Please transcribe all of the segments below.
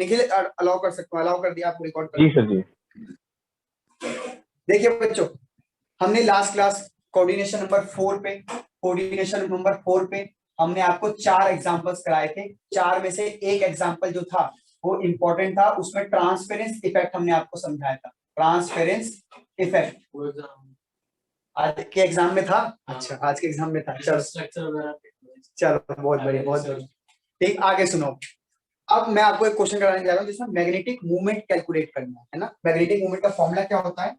Nikhil allow कर सकता हूँ, अलाउ कर दिया, आपको रिकॉर्ड कर। जी सर जी। देखिए बच्चों, हमने लास्ट क्लास कोऑर्डिनेशन नंबर 4 पे हमने आपको 4 एग्जांपल्स कराए थे। 4 में से एक एग्जांपल जो था वो इंपॉर्टेंट था, उसमें ट्रांसपेरेंस इफेक्ट हमने आपको समझाया था। ट्रांसपेरेंस इफेक्ट आज के एग्जाम में था। अच्छा, आज के एग्जाम में था। चलो चलो, बहुत बढ़िया, बहुत बढ़िया। ठीक, आगे सुनो। अब मैं आपको एक क्वेश्चन कराने जा रहा हूँ जिसमें मैग्नेटिक मूवमेंट कैलकुलेट करना है ना। मैग्नेटिक मूवमेंट का फॉर्मूला क्या होता है?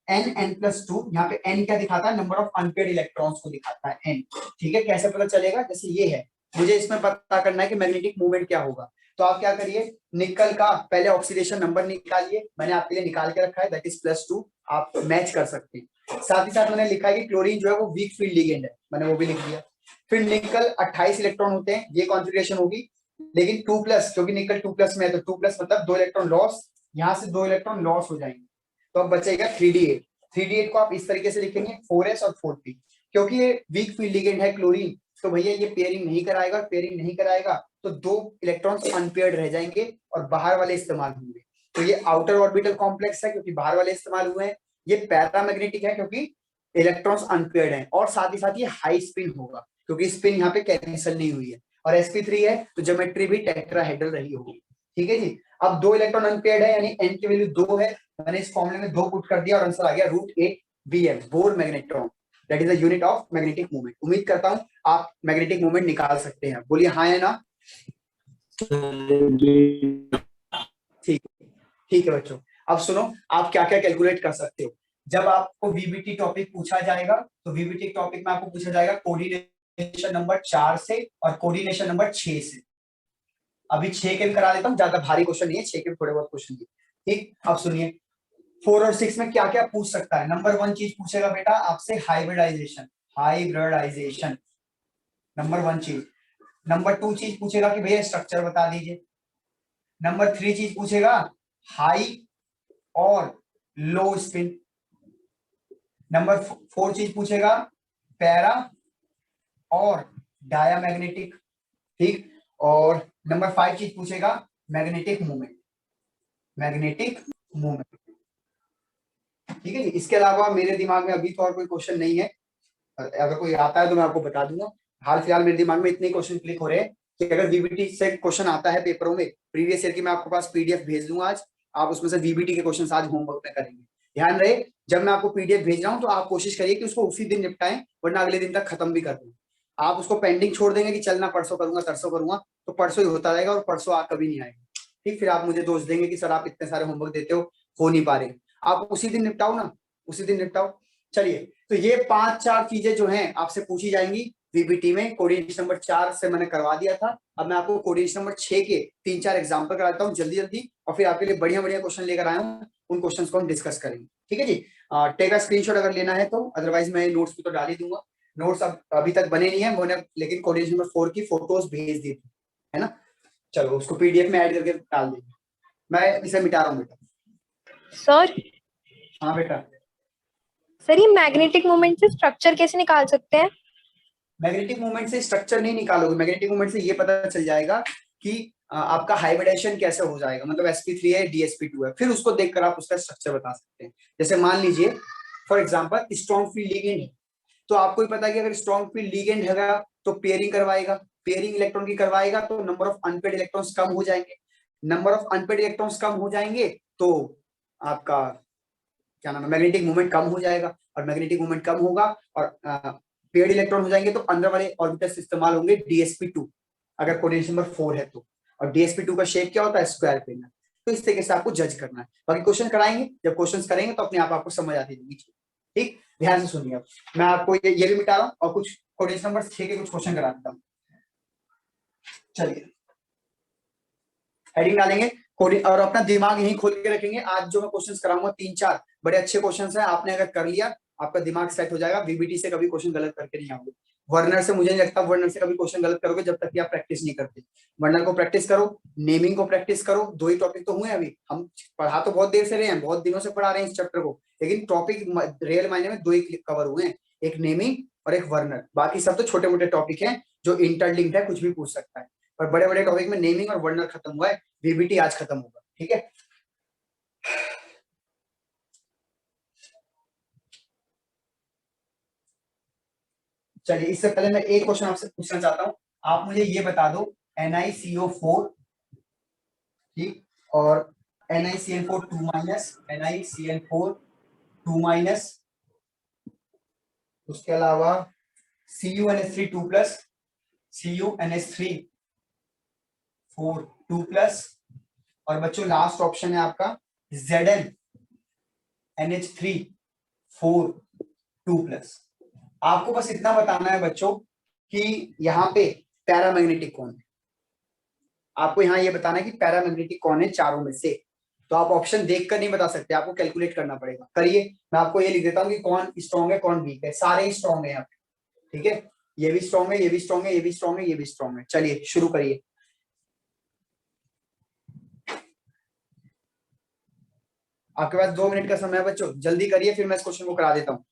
n+2। यहाँ पे n क्या दिखाता है? नंबर ऑफ अनपेड इलेक्ट्रॉन्स को दिखाता है n। ठीक है, कैसे पता चलेगा? जैसे ये है, मुझे इसमें पता करना है कि मैग्नेटिक मूवमेंट क्या होगा। तो आप क्या करिए, निकल का पहले ऑक्सीडेशन नंबर निकालिए। मैंने आपके लिए निकाल के रखा है, दैट इज +2। आप मैच कर सकते हैं। साथ ही साथ मैंने लिखा है कि क्लोरीन जो है वो वीक फील्ड लिगेंड है, मैंने वो भी लिख दिया। फिर निकल 28 इलेक्ट्रॉन होते हैं, ये कॉन्फ़िगरेशन होगी। लेकिन 2+, क्योंकि निकल 2+ में है, तो 2+ मतलब 2 इलेक्ट्रॉन लॉस, यहाँ से 2 इलेक्ट्रॉन लॉस हो जाएंगे, तो अब बचेगा 3d8। 3d8 को आप इस तरीके से लिखेंगे 4s और 4p। क्योंकि ये वीक फील्ड लिगेंड है क्लोरीन, तो भैया ये पेयरिंग नहीं कराएगा। पेयरिंग नहीं कराएगा तो 2 इलेक्ट्रॉन्स अनपेयर्ड रह जाएंगे और बाहर वाले इस्तेमाल होंगे। तो ये आउटर ऑर्बिटल कॉम्प्लेक्स है क्योंकि बाहर वाले इस्तेमाल हुए हैं। ये पैरामैग्नेटिक है क्योंकि इलेक्ट्रॉन्स अनपेयर्ड हैं, और साथ ही साथ ये हाई स्पिन होगा क्योंकि स्पिन यहाँ पे कैंसिल नहीं हुई है। और sp3 है तो ज्योमेट्री भी टेट्राहेड्रल रही होगी। ठीक है जी। अब 2 इलेक्ट्रॉन अनपेयर्ड है, यानी n की वैल्यू 2 है। मैंने इस फॉर्मूले में 2 पुट कर दिया और आंसर आ गया √8 bore magnetron. That is the unit of magnetic movement. उम्मीद करता हूं आप मैग्नेटिक मूवमेंट निकाल सकते हैं। बोलिए हाँ या ना। ठीक, ठीक है बच्चों। अब सुनो, आप क्या क्या कैलकुलेट कर सकते हो। जब आपको वीबीटी टॉपिक पूछा जाएगा तो वीबीटी टॉपिक में आपको पूछा जाएगा कोऑर्डिनेशन नंबर 4 से और कोऑर्डिनेशन नंबर 6 से। अभी 6 के भी करा देता हूँ, ज्यादा भारी क्वेश्चन नहीं है, 6 के भी थोड़े बहुत क्वेश्चन है। ठीक, अब सुनिए 4 और 6 में क्या क्या पूछ सकता है। नंबर 1 चीज पूछेगा बेटा आपसे हाइब्रिडाइजेशन। हाइब्रिडाइजेशन नंबर 1 चीज। नंबर 2 चीज पूछेगा कि भैया स्ट्रक्चर बता दीजिए। नंबर 3 चीज पूछेगा हाई और लो स्पिन। नंबर 4 चीज पूछेगा पैरा और डायामैग्नेटिक। ठीक, और नंबर 5 चीज पूछेगा मैग्नेटिक मूवमेंट। मैग्नेटिक मूवमेंट, ठीक है जी। इसके अलावा मेरे दिमाग में अभी तो और कोई क्वेश्चन नहीं है, अगर कोई आता है तो मैं आपको बता दूंगा। हाल फिलहाल मेरे दिमाग में इतने क्वेश्चन क्लिक हो रहे हैं कि अगर वीबीटी से क्वेश्चन आता है पेपरों में प्रीवियस ईयर की, मैं आपके पास पीडीएफ भेज दूंगा आज। आप उसमें से वीबीटी के क्वेश्चन आज होमवर्क में करेंगे। ध्यान रहे, जब मैं आपको पीडीएफ भेज रहा हूँ तो आप कोशिश करिए कि उसको उसी दिन निपटाएं, वरना अगले दिन तक खत्म भी कर दें। आप उसको पेंडिंग छोड़ देंगे कि चलना परसों करूंगा तरसों करूंगा, तो परसों ही होता रहेगा और परसों आप कभी नहीं आएगा। ठीक, फिर आप मुझे दोष देंगे कि सर आप इतने सारे होमवर्क देते हो नहीं पा रहे। आप उसी दिन निपटाओ ना, उसी दिन निपटाओ। चलिए, तो ये 5-4 चीजें जो हैं आपसे पूछी जाएंगी वीबीटी में। कोऑर्डिनेशन नंबर 4 से मैंने करवा दिया था। अब मैं आपको कोऑर्डिनेशन नंबर 6 के 3-4 एग्जांपल कराता हूँ जल्दी जल्दी, और फिर आपके लिए बढ़िया बढ़िया क्वेश्चन लेकर आया हूँ। उन क्वेश्चंस को हम डिस्कस करेंगे। ठीक है जी। टेक अ स्क्रीनशॉट अगर लेना है तो, अदरवाइज मैं नोट्स भी तो डाल ही दूंगा। नोट्स अब अभी तक बने नहीं है मैंने, लेकिन कोऑर्डिनेशन नंबर 4 की फोटोज भेज दी थी, है ना। चलो उसको पीडीएफ में ऐड करके डाल देंगे। मैं इसे मिटा रहा हूँ बेटा। सर, हाँ बेटा। सर ये मैग्नेटिक मोमेंट से स्ट्रक्चर कैसे निकाल सकते हैं? मैग्नेटिक मूवमेंट से स्ट्रक्चर नहीं निकालोगे। मैग्नेटिक मूवमेंट से ये पता चल जाएगा कि आपका हाइब्रिडेशन कैसे हो जाएगा, मतलब sp3 है dsp2 है, फिर उसको देखकर आप उसका स्ट्रक्चर बता सकते हैं। जैसे मान लीजिए for example strong field ligand है, तो आपको ही पता है कि अगर स्ट्रॉन्ग फील्ड लिगेंड है तो पेयरिंग करवाएगा। पेयरिंग इलेक्ट्रॉन की करवाएगा तो नंबर ऑफ अनपेड इलेक्ट्रॉन्स कम हो जाएंगे। नंबर ऑफ अनपेड इलेक्ट्रॉन्स कम हो जाएंगे तो आपका क्या नाम है, मैग्नेटिक मूवमेंट कम हो जाएगा। और मैग्नेटिक मूवमेंट कम होगा और पेयर्ड इलेक्ट्रॉन हो जाएंगे तो अंदर वाले ऑर्बिटल्स इस्तेमाल होंगे dsp2 अगर कोऑर्डिनेशन नंबर 4 है तो। और dsp2 का शेप क्या होता है? Square pin. तो इस तरीके से आपको जज करना है। बाकी क्वेश्चन कराएंगे, जब क्वेश्चन करेंगे तो अपने आप आपको समझ आती जाएगी। ठीक, ध्यान से सुनिए। अब मैं आपको ये भी मिटा रहा हूँ और कुछ कोऑर्डिनेशन नंबर 6 के कुछ क्वेश्चन करा देता हूँ। चलिए हेडिंग डालेंगे और अपना दिमाग यहीं खोल के रखेंगे। आज जो मैं क्वेश्चंस कराऊंगा 3-4 बड़े अच्छे क्वेश्चंस हैं, आपने अगर कर लिया आपका दिमाग सेट हो जाएगा। वीबीटी से कभी क्वेश्चन गलत करके नहीं आओगे। वर्नर से मुझे नहीं लगता वर्नर से कभी क्वेश्चन गलत करोगे जब तक कि आप प्रैक्टिस नहीं करते। वर्नर को प्रैक्टिस करो, नेमिंग को प्रैक्टिस करो। 2 ही टॉपिक तो हुए अभी, हम पढ़ा तो बहुत देर से रहे हैं, बहुत दिनों से पढ़ा रहे हैं इस चैप्टर को, लेकिन टॉपिक रियल मायने में 2 ही कवर हुए हैं, एक नेमिंग और एक वर्नर। बाकी सब तो छोटे मोटे टॉपिक हैं जो इंटरलिंक्ड है, कुछ भी पूछ सकता है। और बड़े बड़े टॉपिक में नेमिंग और वर्नर खत्म हुआ है, वीबीटी आज खत्म होगा, ठीक है। चलिए इससे पहले मैं एक क्वेश्चन आपसे पूछना चाहता हूं, आप मुझे ये बता दो NiCO4, ठीक, और NiCN4 2 माइनस, NiCN4 2 माइनस, उसके अलावा CuNH3 2 प्लस, CuNH3 4 2 प्लस, और बच्चों लास्ट ऑप्शन है आपका ZnNH3 4 2 प्लस। आपको बस इतना बताना है बच्चों कि यहाँ पे पैरामैग्नेटिक कौन है, आपको यहाँ ये बताना है कि पैरामैग्नेटिक कौन है चारों में से। तो आप ऑप्शन देखकर नहीं बता सकते, आपको कैलकुलेट करना पड़ेगा। करिए, मैं आपको ये लिख देता हूँ कि कौन स्ट्रॉन्ग है कौन वीक है, सारे ही स्ट्रॉन्ग है यहाँ पे, ठीक है। ये भी स्ट्रॉन्ग है, ये भी स्ट्रॉन्ग है, ये भी स्ट्रॉन्ग है, ये भी स्ट्रॉन्ग है। चलिए शुरू करिए। आपके पास 2 मिनट का समय है बच्चों, जल्दी करिए, फिर मैं इस क्वेश्चन को करा देता हूँ।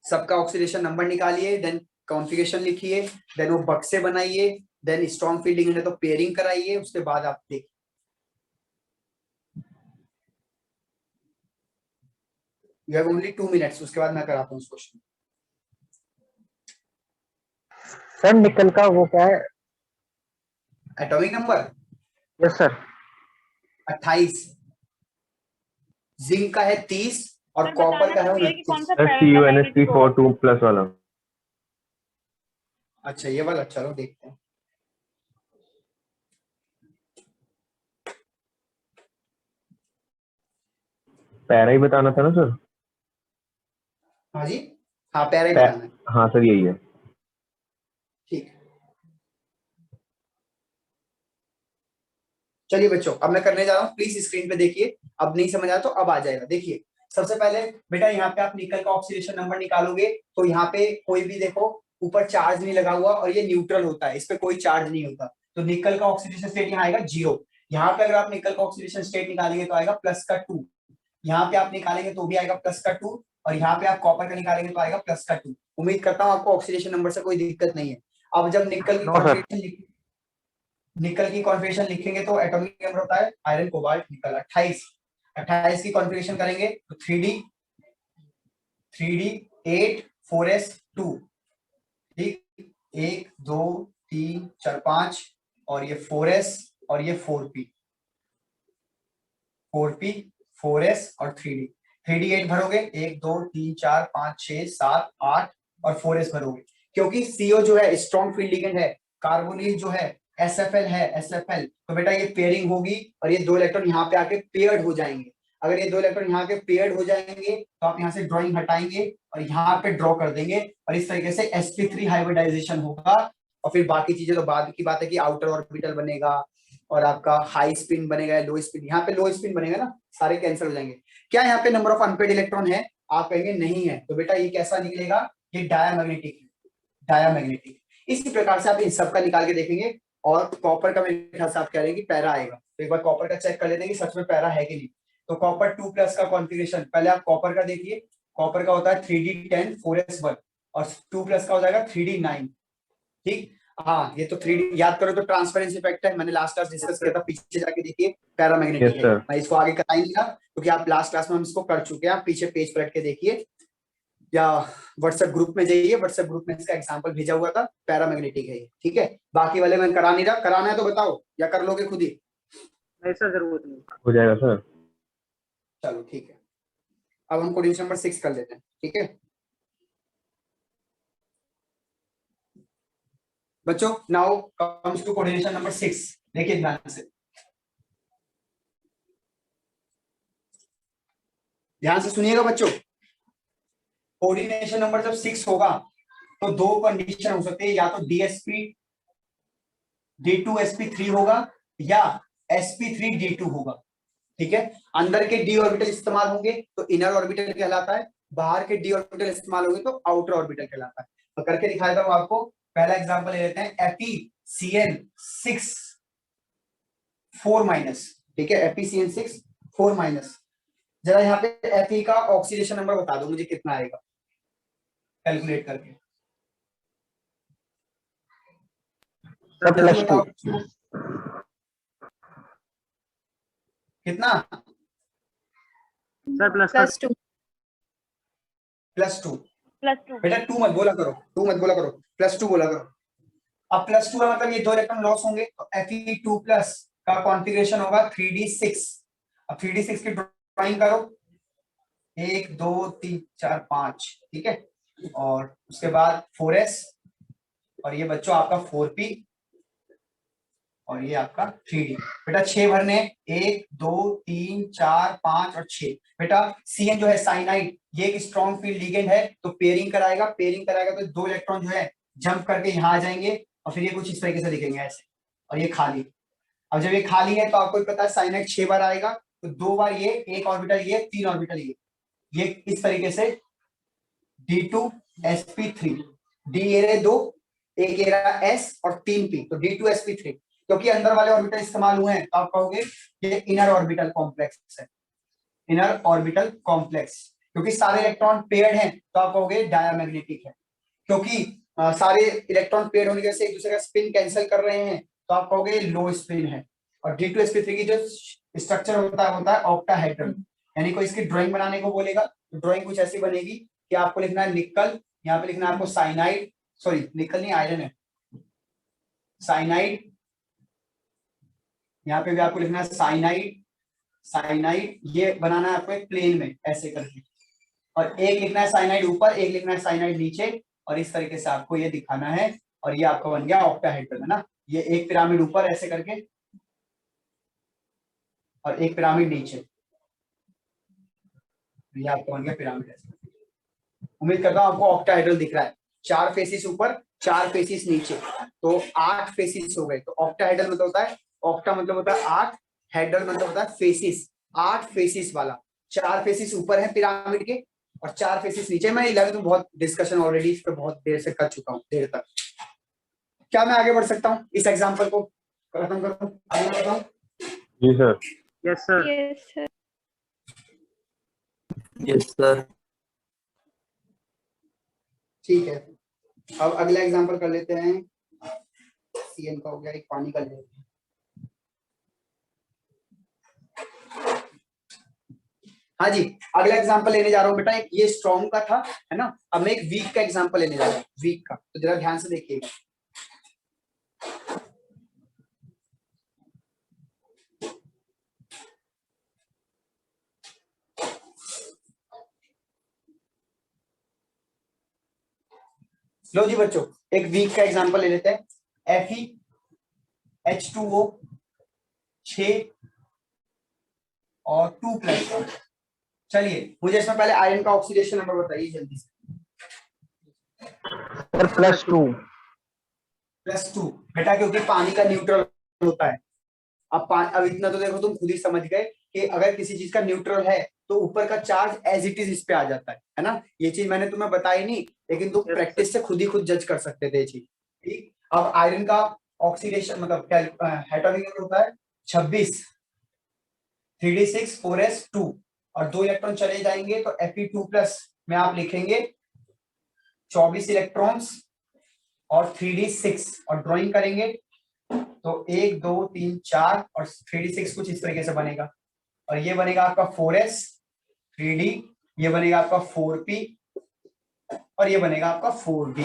सबका ऑक्सीडेशन नंबर निकालिए, देन कॉन्फ़िगरेशन लिखिए, देन वो बक्से बनाइए, देन स्ट्रॉन्ग फील्डिंग है तो पेयरिंग कराइए, उसके बाद आप देखिए। यू हैव ओनली 2 मिनट्स, उसके बाद मैं कराता हूँ इस क्वेश्चन। सर निकल का वो क्या है? Atomic number yes sir. 28, zinc का है 30 और सर कॉपर बताना का है चाहिए कि कौन 29। सा CuNH3 4 2 प्लस वाला। अच्छा ये वाला, चलो देखते हैं। पैरा ही बताना था ना सर? हाँ जी, हाँ पैरा ही बताना है, हाँ सर यही है। ठीक है। चलिए बच्चों, अब मैं करने जा रहा हूँ, प्लीज स्क्रीन पे देखिए। अब नहीं समझ आया तो अब आ जाएगा। देखिए सबसे पहले बेटा यहाँ पे आप निकल का ऑक्सीडेशन नंबर निकालोगे, तो यहाँ पे कोई भी देखो ऊपर चार्ज नहीं लगा हुआ और ये न्यूट्रल होता है, इस पे कोई चार्ज नहीं होता, तो निकल का ऑक्सीडेशन स्टेट यहाँ आएगा 0। यहाँ पे अगर आप निकल का ऑक्सीडेशन स्टेट निकालेंगे तो आएगा +2, यहाँ पे आप निकालेंगे तो भी आएगा +2, और यहाँ पे आप कॉपर का निकालेंगे तो आएगा +2। उम्मीद करता हूँ आपको ऑक्सीडेशन नंबर से कोई दिक्कत नहीं है। अब जब निकल की कॉन्फ़िगरेशन लिखेंगे तो एटॉमिक नंबर होता है आयरन कोबाल्ट निकल 28। 28 की कॉन्फ़िगरेशन करेंगे तो 3D 8 4s2, ठीक, 1 2 3 4 5, और ये 4s और ये 4p 4s और 3D 8 भरोगे, 1 2 3 4 5 6 7 8 और 4s भरोगे, क्योंकि CO जो है स्ट्रॉन्ग फील्ड लिगेंड है, कार्बोनिल जो है SFL है, SFL, तो बेटा ये पेयरिंग होगी और ये 2 इलेक्ट्रॉन यहाँ पे आके पेयर्ड हो जाएंगे। अगर ये 2 इलेक्ट्रॉन यहाँ के पेयर्ड हो जाएंगे तो आप यहाँ से ड्रॉइंग हटाएंगे और यहाँ पे ड्रॉ कर देंगे, और इस तरीके से sp3 हाइब्रिडाइजेशन होगा। और फिर बाकी चीजें तो बाद की बात है कि आउटर ऑर्बिटल बनेगा और आपका हाई स्पिन बनेगा, लो स्पिन, यहाँ पे लो स्पिन बनेगा ना, सारे कैंसिल हो जाएंगे। क्या यहाँ पे नंबर ऑफ अनपेड इलेक्ट्रॉन है? आप कहेंगे नहीं है, तो बेटा ये कैसा निकलेगा? ये डायामैग्नेटिक है, डायामैग्नेटिक। इसी प्रकार से आप इन सब का निकाल के देखेंगे, और कॉपर का मेरे ख्याल से आप कह रहे हैं कि पैरा आएगा, तो एक बार कॉपर का चेक कर लेते हैं कि सच में पैरा है कि नहीं। तो कॉपर 2 प्लस का कॉन्फ़िगरेशन, पहले आप कॉपर का देखिए, कॉपर का होता है 3D10 4s1, और 2 प्लस का हो जाएगा 3D9, ठीक। हाँ ये तो 3D याद करो तो ट्रांसपेरेंसी इफेक्ट है, मैंने लास्ट क्लास डिस्कस किया था, पीछे जाके देखिए पैरामैग्नेटिक है। मैं इसको आगे कराएंगे ना, क्योंकि आप लास्ट क्लास में हम इसको कर चुके हैं, आप पीछे पेज पलट के देखिए या व्हाट्सएप ग्रुप में जाइए, व्हाट्सएप ग्रुप में इसका एग्जांपल भेजा हुआ था, पैरामैग्नेटिक है ये, ठीक है। बाकी वाले मैं करा नहीं रहा, कराना है तो बताओ या कर लोगे खुद ही? नहीं सर जरूरत नहीं, हो जाएगा सर। चलो ठीक है, अब हम कोऑर्डिनेशन नंबर 6 कर लेते हैं, ठीक है बच्चों। Now comes to coordination number 6, देखिए ध्यान से, ध्यान से सुनिएगा बच्चों। कोऑर्डिनेशन नंबर जब 6 होगा तो 2 कंडीशन हो सकती है, या तो DSP D2sp3 होगा या sp3 D2 होगा, ठीक है। अंदर के d ऑर्बिटल इस्तेमाल होंगे तो इनर ऑर्बिटल कहलाता है, बाहर के d ऑर्बिटल इस्तेमाल होंगे तो आउटर ऑर्बिटल कहलाता है। तो करके दिखा देता हूं आपको। पहला एग्जांपल ले लेते हैं, FeCN6 4 माइनस, ठीक है, FeCN6 4 माइनस। जरा यहाँ पे Fe का ऑक्सीडेशन नंबर बता दो मुझे कितना आएगा कैलकुलेट करके। सर जल्दी प्लस बताओ 2। कितना? Sir plus +2 +2। +2 बेटा 2 मत बोला करो, 2 मत बोला करो, +2 बोला करो। अब +2 का मतलब ये 2 इलेक्ट्रॉन लॉस होंगे, तो Fe2+ का कॉन्फ़िगरेशन होगा 3d6। अब 3d6 की ड्राइंग करो, 1 2 3 4 5, ठीक है। और उसके बाद 4s, और ये बच्चों आपका 4p, और ये आपका 3d। बेटा 6 भरने, 1 2 3 4 5 और 6। बेटा Cn जो है साइनाइड, ये एक स्ट्रॉन्ग फील्ड लिगेंड है, तो पेयरिंग कराएगा, पेयरिंग कराएगा तो 2 इलेक्ट्रॉन जो है जंप करके यहाँ आ जाएंगे, और फिर ये कुछ इस तरीके से दिखेंगे ऐसे, और ये खाली। अब जब ये खाली है तो आपको भी पता है साइनाइड 6 बार आएगा, तो 2 बार ये, 1 ऑर्बिटल ये, 3 ऑर्बिटल ये इस तरीके से D2sp3, D ये रहे 2, एक ये रहा S और 3p, तो D2sp3। क्योंकि अंदर वाले ऑर्बिटल इस्तेमाल हुए हैं, तो आप कहोगे ये इनर ऑर्बिटल कॉम्प्लेक्स है, इनर ऑर्बिटल कॉम्प्लेक्स। क्योंकि सारे इलेक्ट्रॉन पेयर्ड हैं, तो आप कहोगे डायमैग्नेटिक है। क्योंकि सारे इलेक्ट्रॉन पेयर्ड होने की वजह से एक दूसरे का स्पिन कैंसिल कर रहे हैं, तो आप कहोगे लो स्पिन है। और D2sp3 की जो स्ट्रक्चर होता है ऑक्टाहेड्रल। यानी कोई इसकी ड्राइंग बनाने को बोलेगा, तो ड्राइंग कुछ ऐसी बनेगी कि आपको लिखना है निकल, यहाँ पे लिखना है आपको साइनाइड, सॉरी निकल नहीं आयरन है, साइनाइड, यहाँ पे भी आपको लिखना है साइनाइड, साइनाइड ये बनाना है आपको एक प्लेन में ऐसे करके, और एक लिखना है साइनाइड ऊपर, एक लिखना है साइनाइड नीचे, और इस तरीके से आपको ये दिखाना है। और ये आपका बन गया ऑक्टाहेड्रल, है ना। ये एक पिरामिड ऊपर ऐसे करके, और एक पिरामिड नीचे, ये आपका बन गया पिरामिड ऐसे। उम्मीद करता हूँ आपको ऑक्टाहेड्रल दिख रहा है, 4 फेसिस ऊपर, 4 फेसिस नीचे, तो 8 फेसिस हो गए। तो ऑक्टाहेड्रल मतलब होता है, ऑक्टा मतलब होता है 8, हेड्रल मतलब होता है फेसिस, 8 फेसिस वाला। 4 फेसिस ऊपर है पिरामिड के, और 4 फेसिस नीचे। मैं 11 में बहुत डिस्कशन ऑलरेडी इस पे बहुत देर से कर चुका हूँ, देर तक। क्या मैं आगे बढ़ सकता हूँ, इस एग्जाम्पल को खत्म करूँ, आगे बढ़ता हूँ? जी sir. Yes sir. Yes sir yes sir. ठीक है, अब अगला एग्जाम्पल कर लेते हैं। सीएन का हो गया, एक पानी का ले लेते हैं। हाँ जी, अगला एग्जांपल लेने जा रहा हूँ बेटा, एक ये स्ट्रॉन्ग का था, है ना। अब मैं एक वीक का एग्जांपल लेने जा रहा हूँ, वीक का, तो जरा ध्यान से देखिएगा। लो जी बच्चों, एक वीक का एग्जांपल ले लेते हैं। FeH2O 6 और 2+। चलिए मुझे इसमें पहले आयरन का ऑक्सीडेशन नंबर बताइए जल्दी से। सर +2। +2 बेटा, क्योंकि पानी का न्यूट्रल होता है। अब इतना तो देखो तुम खुद ही समझ गए कि अगर किसी चीज का न्यूट्रल है तो ऊपर का चार्ज एज इट इज इस पे आ जाता है ना। ये चीज मैंने तुम्हें बताई नहीं, लेकिन तुम प्रैक्टिस से खुद ही जज कर सकते थे ये चीज। ठीक, अब आयरन का ऑक्सीडेशन मतलब हेटेरोनॉमी होता है 26, 3d6 4s2, और 2 इलेक्ट्रॉन चले जाएंगे, तो Fe2+ में आप लिखेंगे 24 इलेक्ट्रॉन्स और 3d6, और ड्राइंग करेंगे तो 1 2 3 4 और 3d6 कुछ इस तरीके से बनेगा। और ये बनेगा आपका 4s 3d, ये बनेगा आपका 4p, और ये बनेगा आपका 4d।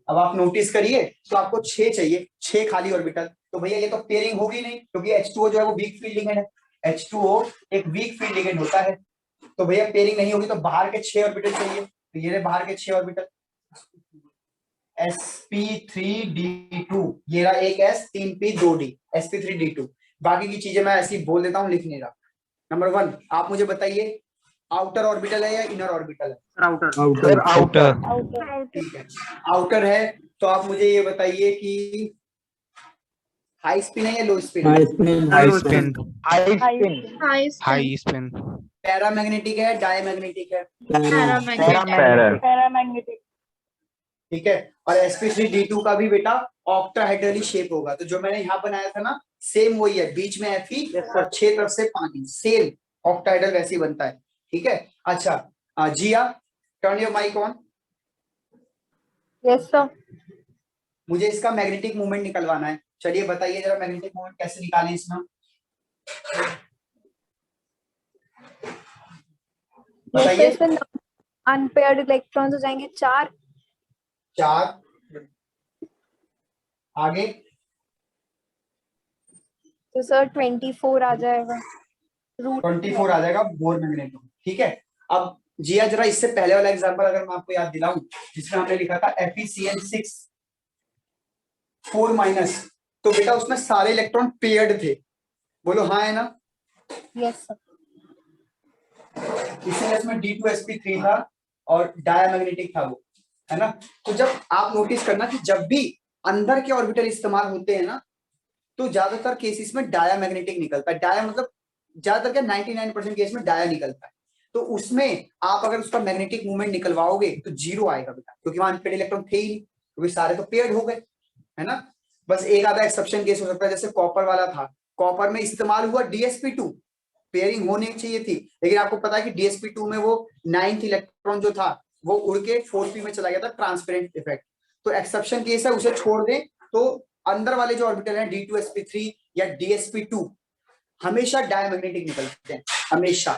अब आप नोटिस करिए, तो आपको 6 चाहिए, 6 खाली ऑर्बिटल। तो भैया ये तो पेयरिंग होगी नहीं, क्योंकि H2O जो है वो वीक फील्ड लिगेंड है। H2O एक वीक फील्ड लिगेंड होता है, तो भैया पेयरिंग नहीं होगी, तो बाहर के 6 ऑर्बिटल चाहिए। तो ये रहे बाहर के 6 ऑर्बिटल, sp3d2, ये रहा एक s, 3p 2d, sp3d2। बाकी की चीजें मैं ऐसी बोल देता हूँ, लिख नहीं रहा। नंबर 1 आप मुझे बताइए, आउटर ऑर्बिटल है या इनर ऑर्बिटल है? आउटर। Sir outer. ठीक है, आउटर है, तो आप मुझे ये बताइए कि हाई स्पिन है या लो स्पिन है? High spin. High spin. High spin. Paramagnetic है, डायमैग्नेटिक है? पैरामैग्नेटिक ठीक है, और sp3d2 का भी बेटा ऑक्टाहेड्रली शेप होगा। तो जो मैंने यहाँ बनाया था ना, सेम वही है, बीच में Fe और 6 तरफ से पानी, सेम ऑक्टाहेड्रल वैसे ही बनता है। ठीक है, अच्छा Jiya, turn your mic on. Yes sir मुझे इसका मैग्नेटिक मोमेंट निकलवाना है। चलिए बताइए जरा मैग्नेटिक मोमेंट कैसे निकालें इसमें। तो बताइए। इसमें अनपेयर्ड इलेक्ट्रॉन्स हो जाएंगे 4। 4 आगे। तो सर 24 आ जाएगा रूट 24 आ जाएगा बोर मैग्नेट। ठीक है। अब जिया जरा इससे पहले वाला एग्जांपल अगर मैं आपको याद दिलाऊं जिसमें हमने लिखा था FeCl6 4 माइनस, तो बेटा उसमें सारे इलेक्ट्रॉन पेयर्ड थे। बोलो हाँ है ना। Yes sir. इसलिए इसमें D2sp3 था और डायमैग्नेटिक था वो, है ना। तो जब आप नोटिस करना कि जब भी अंदर के ऑर्बिटल इस्तेमाल होते हैं ना तो ज्यादातर केसेस में डायमैग्नेटिक निकलता है। डाया मतलब ज्यादातर क्या 99% केस में डाया निकलता है। तो उसमें आप अगर उसका मैग्नेटिक मूवमेंट निकलवाओगे तो 0 आएगा बेटा, क्योंकि वहां अनपेयर्ड इलेक्ट्रॉन थे ही नहीं, क्योंकि सारे तो पेयर्ड हो गए, है ना। बस एक आधा एक्सेप्शन केस हो सकता है, जैसे कॉपर वाला था, कॉपर में इस्तेमाल हुआ DsP2, पेयरिंग होनी चाहिए थी, लेकिन आपको पता है कि DsP2 में वो 9th इलेक्ट्रॉन जो था वो उड़ के 4p में चला गया था, ट्रांसपेरेंट इफेक्ट। तो एक्सेप्शन केस है, उसे छोड़ दें। तो अंदर वाले जो ऑर्बिटल हैं D2sp3 या DsP2 हमेशा डायमैग्नेटिक निकलते हैं, हमेशा।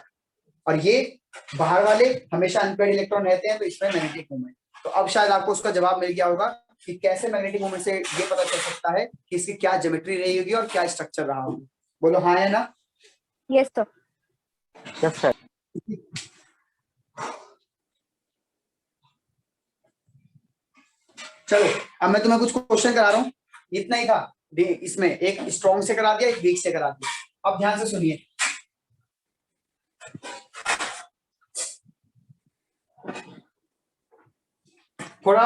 और ये बाहर वाले हमेशा अनपेयर्ड इलेक्ट्रॉन रहते हैं, तो इसमें मैग्नेटिक मोमेंट। तो अब शायद आपको उसका जवाब मिल गया होगा कि कैसे मैग्नेटिक मोमेंट से ये पता चल सकता है कि इसकी क्या ज्योमेट्री रही होगी और क्या स्ट्रक्चर रहा होगा। बोलो हाँ है ना। Yes sir. Yes, sir. चलो अब मैं तुम्हें कुछ क्वेश्चन करा रहा हूँ, इतना ही था। इसमें एक स्ट्रॉन्ग से करा दिया, एक वीक से करा दिया। अब ध्यान से सुनिए। थोड़ा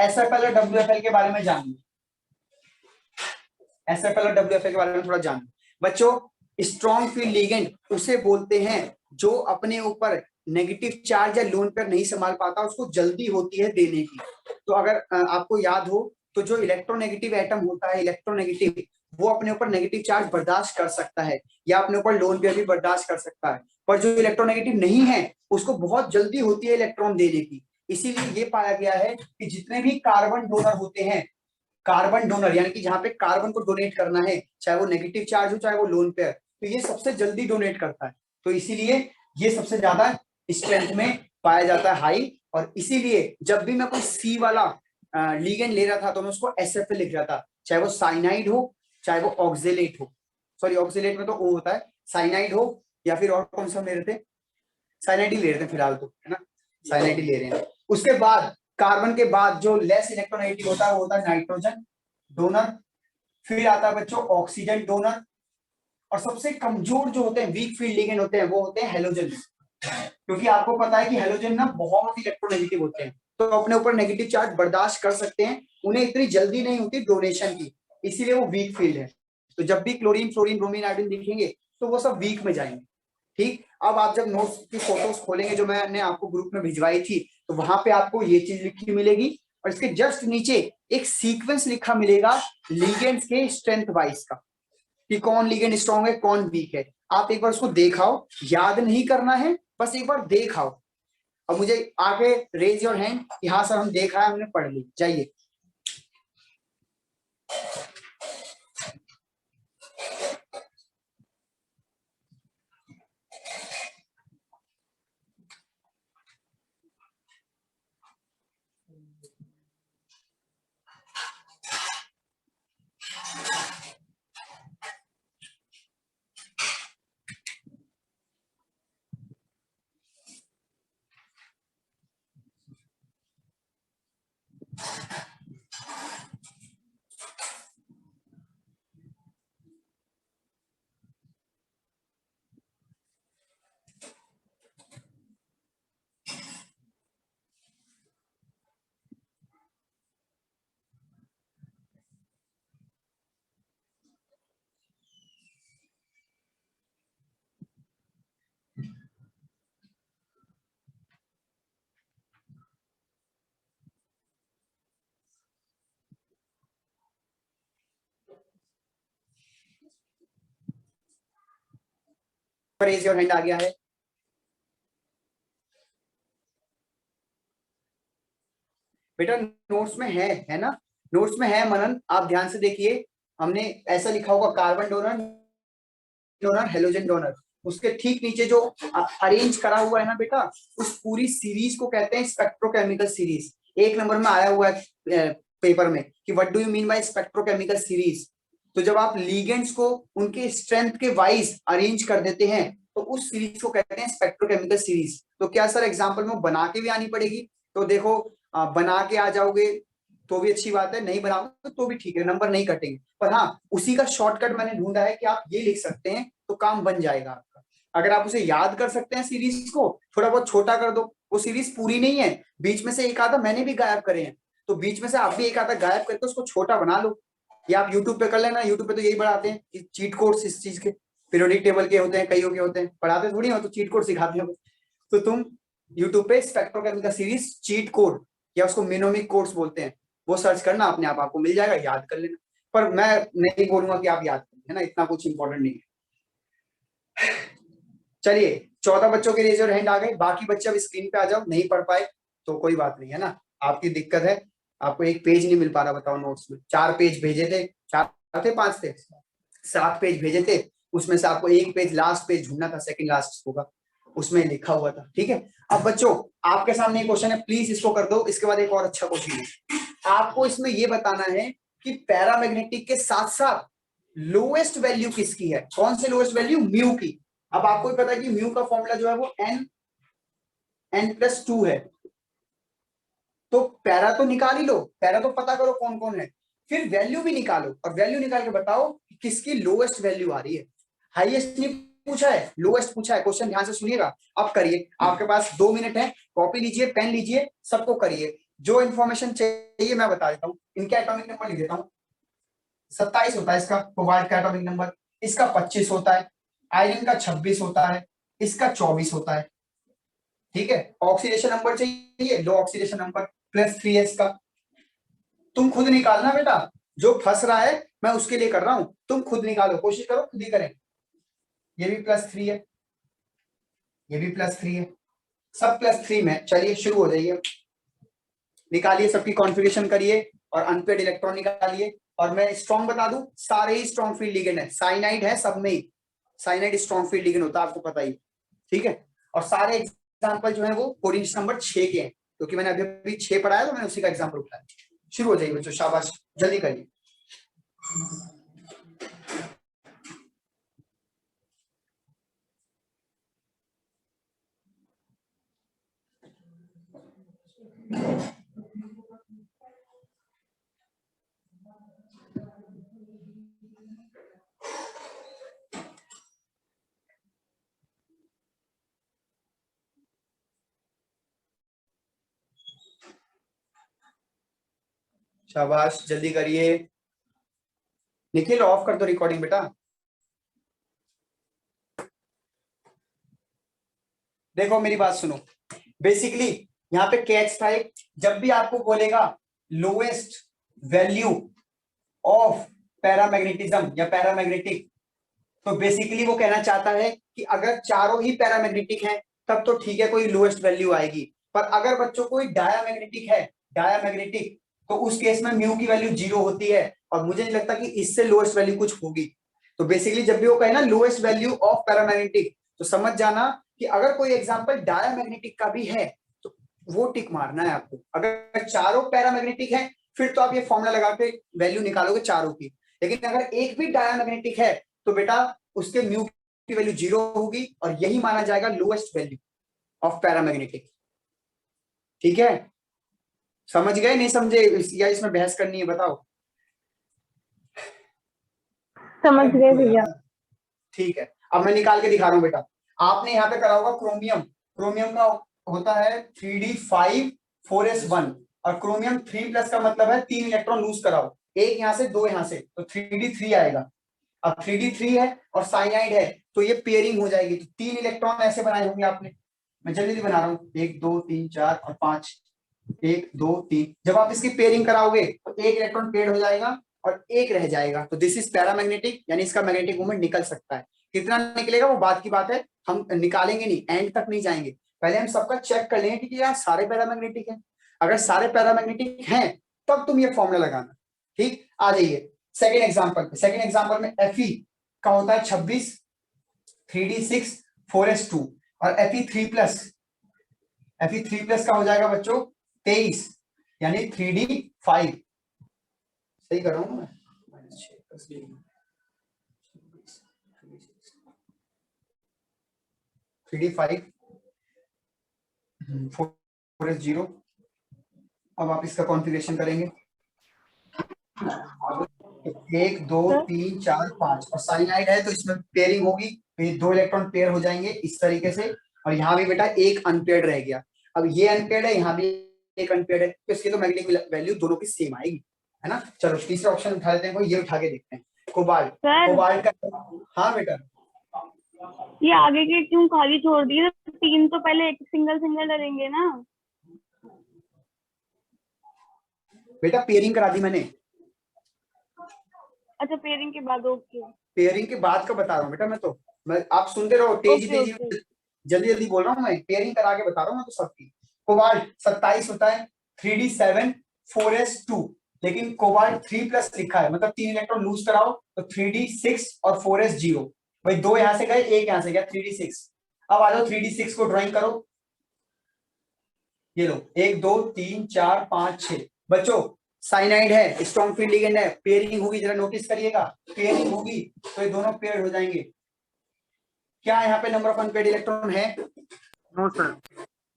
SFL और WFL के बारे में जानिए। SFL और WFL के बारे में थोड़ा जानिए बच्चों। स्ट्रॉन्ग फील्ड लिगेंड उसे बोलते हैं जो अपने ऊपर नेगेटिव चार्ज या लोन पेयर नहीं संभाल पाता, उसको जल्दी होती है देने की। तो अगर आपको याद हो तो जो इलेक्ट्रोनेगेटिव एटम होता है, इलेक्ट्रोनेगेटिव, वो अपने ऊपर नेगेटिव चार्ज बर्दाश्त कर सकता है या अपने ऊपर लोन पेयर भी बर्दाश्त कर सकता है, पर जो इलेक्ट्रोनेगेटिव नहीं है उसको बहुत जल्दी होती है इलेक्ट्रॉन देने की। इसीलिए ये पाया गया है कि जितने भी कार्बन डोनर होते हैं, कार्बन डोनर यानी कि जहां पे कार्बन को डोनेट करना है, चाहे वो नेगेटिव चार्ज हो चाहे वो लोन पेयर, तो ये सबसे जल्दी डोनेट करता है। तो इसीलिए ये सबसे ज्यादा स्ट्रेंथ में पाया जाता है, हाई। और इसीलिए जब भी मैं कोई सी वाला लीगेंड ले रहा था तो मैं उसको SFL लिख रहा था, चाहे वो साइनाइड हो चाहे वो ऑक्जेलेट हो। सॉरी ऑक्जेलेट में तो O होता है, साइनाइड हो या फिर और कौन सा ले रहे थे, साइनाइड ही ले रहे थे फिलहाल तो, है ना, साइनाइड ही ले रहे हैं। उसके बाद कार्बन के बाद जो लेस इलेक्ट्रोनेगेटिव होता है वो होता है नाइट्रोजन डोनर, फिर आता है बच्चों ऑक्सीजन डोनर, और सबसे कमजोर जो होते हैं वीक फील्ड लिगेंड होते हैं वो होते हैं हेलोजन। क्योंकि आपको पता है कि हेलोजन ना बहुत इलेक्ट्रोनेगेटिव होते हैं, तो अपने ऊपर नेगेटिव चार्ज बर्दाश्त कर सकते हैं, उन्हें इतनी जल्दी नहीं होती डोनेशन की, इसीलिए वो वीक फील्ड है। तो जब भी क्लोरीन फ्लोरीन ब्रोमीन आयोडीन दिखेंगे तो वो सब वीक में जाएंगे। ठीक। अब आप जब नोट्स की फोटोज खोलेंगे जो मैंने आपको ग्रुप में भिजवाई थी, तो वहां पे आपको ये चीज लिखी मिलेगी और इसके जस्ट नीचे एक सीक्वेंस लिखा मिलेगा लिगेंड्स के स्ट्रेंथ वाइज का, कि कौन लिगेंड स्ट्रॉन्ग है कौन वीक है। आप एक बार उसको देखाओ, याद नहीं करना है, बस एक बार देखाओ। अब मुझे आगे रेज योर हैंड, यहाँ सर हम देखा है हमने पढ़ ली, जाइए। रेज योर हैंड आ गया है। बेटा नोट्स में है ना, नोट्स में है मनन, आप ध्यान से देखिए, हमने ऐसा लिखा होगा carbon donor, donor, halogen donor, उसके ठीक नीचे जो अरेंज करा हुआ है ना बेटा, उस पूरी सीरीज को कहते हैं स्पेक्ट्रोकेमिकल सीरीज। एक नंबर में आया हुआ है पेपर में कि what do you mean by spectrochemical series. तो जब आप लिगेंड्स को उनके स्ट्रेंथ के वाइज अरेंज कर देते हैं तो उस सीरीज को कहते हैं स्पेक्ट्रोकेमिकल सीरीज। तो क्या सर एग्जांपल में बना के भी आनी पड़ेगी? तो देखो बना के आ जाओगे तो भी अच्छी बात है, नहीं बनाओगे तो भी ठीक है, नंबर नहीं कटेंगे। पर हाँ, उसी का शॉर्टकट मैंने ढूंढा है कि आप ये लिख सकते हैं तो काम बन जाएगा आपका। अगर आप उसे याद कर सकते हैं सीरीज को, थोड़ा बहुत छोटा कर दो, वो सीरीज पूरी नहीं है, बीच में से एक आधा मैंने भी गायब करे हैं, तो बीच में से आप भी एक आधा गायब करके उसको छोटा बना लो। या आप यूट्यूब पे कर लेना, यूट्यूब पे तो यही बढ़ाते हैं कि चीट कोड्स इस चीज के, पीरियोडिक टेबल के होते हैं, कईयों के होते हैं, पढ़ाते थोड़ी हो तो चीट कोड सिखाते हैं। तो तुम यूट्यूब पे स्पेक्ट्रोकेमिकल सीरीज चीट कोड, या उसको मिनोमिक कोड्स बोलते हैं, वो सर्च करना, अपने आप आपको मिल जाएगा, याद कर लेना। पर मैं नहीं बोलूंगा कि आप याद करें, है ना, इतना कुछ इंपॉर्टेंट नहीं है। चलिए 14 बच्चों के रेज हैंड आ गए, बाकी बच्चे अब स्क्रीन पे आ जाओ, नहीं पढ़ पाए तो कोई बात नहीं, है ना, आपकी दिक्कत है, आपको एक पेज नहीं मिल पा रहा, बताओ नोट्स में 4 पेज भेजे थे, 4 थे 5 थे 7 पेज भेजे थे, उसमें से आपको एक पेज लास्ट पेज ढूंढना था, सेकंड लास्ट होगा, उसमें लिखा हुआ था, ठीक है। अब बच्चों आपके सामने एक क्वेश्चन है, प्लीज इसको कर दो, इसके बाद एक और अच्छा क्वेश्चन है। आपको इसमें ये बताना है कि पैरामैग्नेटिक के साथ साथ लोएस्ट वैल्यू किसकी है, कौन से लोएस्ट वैल्यू, म्यू की। अब आपको भी पता है कि म्यू का फॉर्मूला जो है वो n+2 है, तो पैरा तो निकाल ही लो, पैरा तो पता करो कौन कौन है, फिर वैल्यू भी निकालो, और वैल्यू निकाल के बताओ कि किसकी लोएस्ट वैल्यू आ रही है। हाईएस्ट नहीं पूछा है, लोएस्ट पूछा है। क्वेश्चन ध्यान से सुनिएगा, अब करिए, आपके पास 2 मिनट है, कॉपी लीजिए, पेन लीजिए, सबको करिए, जो इन्फॉर्मेशन चाहिए मैं बता देता हूँ। इनके एटॉमिक नंबर लिख देता हूँ, 27 होता है इसका कोबाल्ट का एटॉमिक नंबर, इसका 25 होता है, आयरन का 26 होता है, इसका 24 होता है, ठीक है। ऑक्सीडेशन नंबर चाहिए, लो ऑक्सीडेशन नंबर +3s का, तुम खुद निकालना बेटा, जो फंस रहा है मैं उसके लिए कर रहा हूं, तुम खुद निकालो, कोशिश करो खुद ही करें। ये भी +3 है, ये भी +3 है, सब +3 में। चलिए शुरू हो जाइए, निकालिए, सबकी कॉन्फ़िगरेशन करिए और अनपेड इलेक्ट्रॉन निकालिए। और मैं स्ट्रॉन्ग बता दूं, सारे ही स्ट्रॉन्ग फील्ड लिगेंड है, साइनाइड है सब में ही, साइनाइड स्ट्रॉन्ग फील्ड लिगेंड होता है, आपको पता ही, ठीक है। और सारे एग्जांपल जो है वो कोऑर्डिनेशन नंबर 6 के हैं, क्योंकि मैंने अभी 6 पढ़ाया तो मैंने उसी का एग्जांपल उठाया। शुरू हो जाइए बच्चों, शाबाश, जल्दी करिए। शाबाश, जल्दी करिए। निखिल ऑफ कर दो रिकॉर्डिंग बेटा। देखो मेरी बात सुनो, बेसिकली यहाँ पे कैच था एक, जब भी आपको बोलेगा लोएस्ट वैल्यू ऑफ पैरामैग्नेटिज्म या पैरामैग्नेटिक, तो बेसिकली वो कहना चाहता है कि अगर चारों ही पैरामैग्नेटिक हैं तब तो ठीक है, कोई लोएस्ट वैल्यू आएगी। पर अगर बच्चों कोई डायामैग्नेटिक है, डायामैग्नेटिक, तो उस केस में म्यू की वैल्यू 0 होती है, और मुझे नहीं लगता कि इससे लोएस्ट वैल्यू कुछ होगी। तो बेसिकली जब भी वो कहे ना लोएस्ट वैल्यू ऑफ पैरामैग्नेटिक, तो समझ जाना कि अगर कोई एग्जांपल डायामैग्नेटिक का भी है तो वो टिक मारना है आपको। अगर चारों पैरामैग्नेटिक है फिर तो आप ये फॉर्मूला लगा के वैल्यू निकालोगे चारों की, लेकिन अगर एक भी डायामैग्नेटिक है तो बेटा उसके म्यू की वैल्यू 0 होगी, और यही माना जाएगा लोएस्ट वैल्यू ऑफ पैरामैग्नेटिक, ठीक है। समझ गए, नहीं समझे, या इसमें बहस करनी है, बताओ। समझ गए भैया। ठीक है, अब मैं निकाल के दिखा रहा हूँ बेटा। आपने यहाँ पे करा होगा क्रोमियम, क्रोमियम का होता है 3d5 4s1, और क्रोमियम 3+ का मतलब है 3 इलेक्ट्रॉन लूज कराओ, एक यहाँ से 2 यहाँ से, तो 3d3 आएगा। अब 3d3 है और साइनाइड है, तो ये पेयरिंग हो जाएगी, तो 3 इलेक्ट्रॉन ऐसे बनाए होंगे आपने, मैं जल्दी बना रहा हूँ, 1 2 3 4 और 5, 1 2 3। जब आप इसकी पेयरिंग कराओगे तो एक इलेक्ट्रॉन पेड हो जाएगा और एक रह जाएगा, तो दिस इज पैरामैग्नेटिक, यानी इसका मैग्नेटिक मोमेंट निकल सकता है। कितना निकलेगा वो बात की बात है, हम निकालेंगे नहीं, एंड तक नहीं जाएंगे, पहले हम सबका चेक कर लेंगे कि यार सारे पैरामैग्नेटिक हैं। अगर सारे पैरामैग्नेटिक हैं तब तुम ये फॉर्मूला लगाना, ठीक, आ जाइए सेकेंड एग्जांपल पे। सेकेंड एग्जांपल में Fe का होता है 26, 3d6, 4s2 और Fe3 प्लस का हो जाएगा बच्चों 23 यानी 3d5। सही कर रहा हूं मैं? 3d5 4s0। अब आप इसका कॉन्फ़िगरेशन करेंगे 1 2 3 4 5 और साइनाइड है तो इसमें पेयरिंग होगी, तो ये 2 इलेक्ट्रॉन पेयर हो जाएंगे इस तरीके से। और यहाँ भी बेटा एक अनपेयर्ड रह गया। अब ये अनपेयर्ड है, यहाँ भी एक अनपेयर्ड है, तो इसकी तो मैग्नेटिक वैल्यू दोनों की सेम आएगी, है ना। चलो तीसरा ऑप्शन उठा लेते हैं, कोई ये उठा के देखते हैं, कोबाल्ट। कोबाल्ट का, हाँ बेटा ये आगे के क्यों खाली छोड़ दिए? तो 3 तो पहले एक सिंगल सिंगल डलेंगे ना। बेटा पेयरिंग करा दी मैंने। अच्छा पेयरिंग के बाद, ओके। पेयरिंग के बाद का बता रहा हूँ बेटा मैं आप सुनते रहो, तेजी तेजी जल्दी जल्दी बोल रहा हूँ मैं, पेयरिंग करा के बता रहा हूँ मैं तो सबकी। कोबाल्ट 27 होता है 3d7 4s2, लेकिन कोबाल्ट 3 प्लस लिखा है, मतलब 3 इलेक्ट्रॉन लूज कराओ तो 3d6 और 4s0। भाई 2 यहां से गए, एक यहां से गया 3d6। अब आ जाओ 3d6 को ड्राइंग करो, ये लो 1 2 3 4 5 6। बच्चों साइनाइड है, स्ट्रॉन्ग फील्ड लिगेंड है, पेयरिंग होगी, जरा नोटिस करिएगा, पेयरिंग होगी तो ये दोनों पेयर हो जाएंगे। क्या यहाँ पे नंबर ऑफ अनपेयर्ड इलेक्ट्रॉन है? No sir.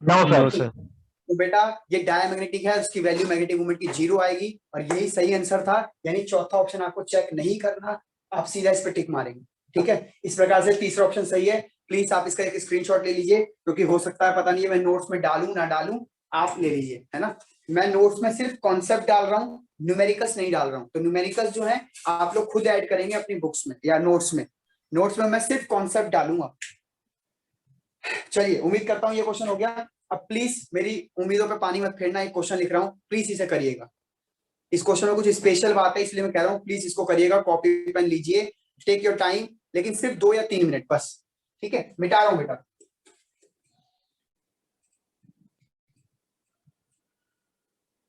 No sir. तो बेटा ये डायमैग्नेटिक है, उसकी वैल्यू मैग्नेटिक मोमेंट की 0 आएगी और यही सही आंसर था, यानी चौथा ऑप्शन आपको चेक नहीं करना, आप सीधा इस पे टिक मारेंगे। ठीक है, इस प्रकार से तीसरा ऑप्शन सही है। प्लीज आप इसका एक स्क्रीनशॉट ले लीजिए, क्योंकि हो सकता है पता नहीं है मैं नोट्स में डालूं ना डालूं, आप ले लीजिए, है ना। मैं नोट्स में सिर्फ कॉन्सेप्ट डाल रहा हूँ, न्यूमेरिकल्स नहीं डाल रहा हूँ, तो न्यूमेरिकल्स जो है आप लोग खुद ऐड करेंगे अपनी बुक्स में या नोट्स में। नोट्स में मैं सिर्फ कॉन्सेप्ट डालूंगा। चलिए उम्मीद करता हूँ ये क्वेश्चन हो गया। अब प्लीज मेरी उम्मीदों पे पानी मत फेरना, एक क्वेश्चन लिख रहा हूँ, प्लीज इसे करिएगा। इस क्वेश्चन में कुछ स्पेशल बात है इसलिए मैं कह रहा हूँ, प्लीज इसको करिएगा, कॉपी पेन लीजिए, टेक योर टाइम, लेकिन सिर्फ 2 या 3 मिनट बस। ठीक है, मिटा रहा हूं बेटा।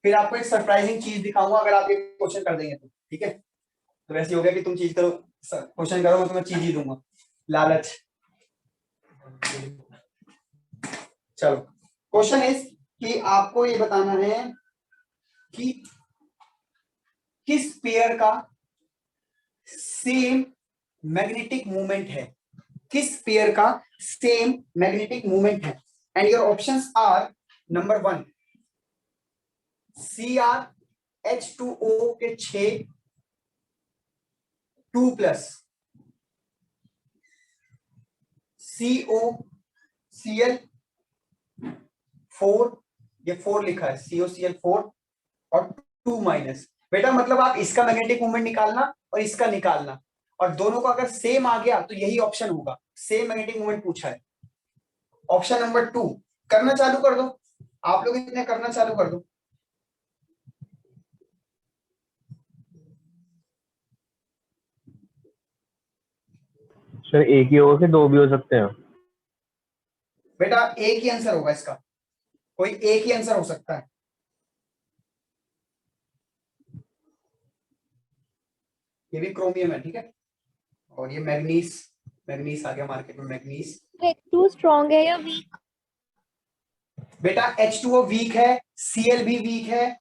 फिर आपको एक सरप्राइजिंग चीज दिखाऊंगा अगर आप ये क्वेश्चन कर देंगे तो। ठीक है, तो वैसे हो गया कि तुम चीज करो, क्वेश्चन करो, मैं तुम्हें चीज ही दूंगा, लालच। चलो क्वेश्चन इज कि आपको ये बताना है कि किस पेयर का सेम मैग्नेटिक मूवमेंट है, किस पेयर का सेम मैग्नेटिक मूवमेंट है। And your options are number 1 CrH2O के 6 2+ COCl 4, ये 4 लिखा है COCl 4 और 2-। बेटा मतलब आप इसका मैग्नेटिक मोमेंट निकालना और इसका निकालना, और दोनों का अगर सेम आ गया तो यही ऑप्शन होगा, सेम मैग्नेटिक मोमेंट पूछा है। ऑप्शन नंबर 2 करना चालू कर दो, आप लोग इतने करना चालू कर दो। सर एक ही होगा कि 2 भी हो सकते हैं? बेटा एक ही आंसर होगा इसका, कोई एक ही आंसर हो सकता है। ये भी क्रोमियम है, ठीक है, और ये मैग्नीज आ गया मार्केट में, मैग्नीज। H2 स्ट्रॉन्ग है या वीक? बेटा H2O वीक है, Cl भी वीक है।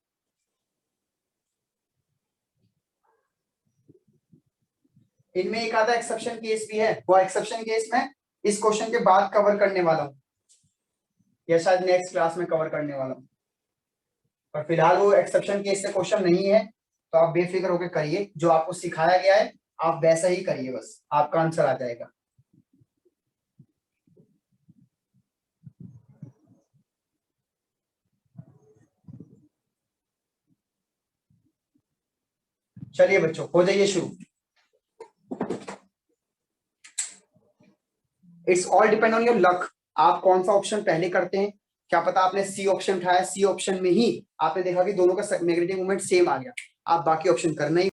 इनमें एक आधा एक्सेप्शन केस भी है, वो एक्सेप्शन केस में इस क्वेश्चन के बाद कवर करने वाला हूं, या शायद नेक्स्ट क्लास में कवर करने वाला हूं, पर फिलहाल वो एक्सेप्शन केस से क्वेश्चन नहीं है, तो आप बेफिक्र होकर करिए, जो आपको सिखाया गया है आप वैसा ही करिए, बस आपका आंसर आ जाएगा। चलिए बच्चों हो जाइए शुरू। It's all depend on your luck, आप कौन सा ऑप्शन पहले करते हैं। क्या पता आपने सी ऑप्शन उठाया, सी ऑप्शन में ही आपने देखा कि दोनों का मैग्नेटिक मोमेंट सेम आ गया, आप बाकी ऑप्शन करना ही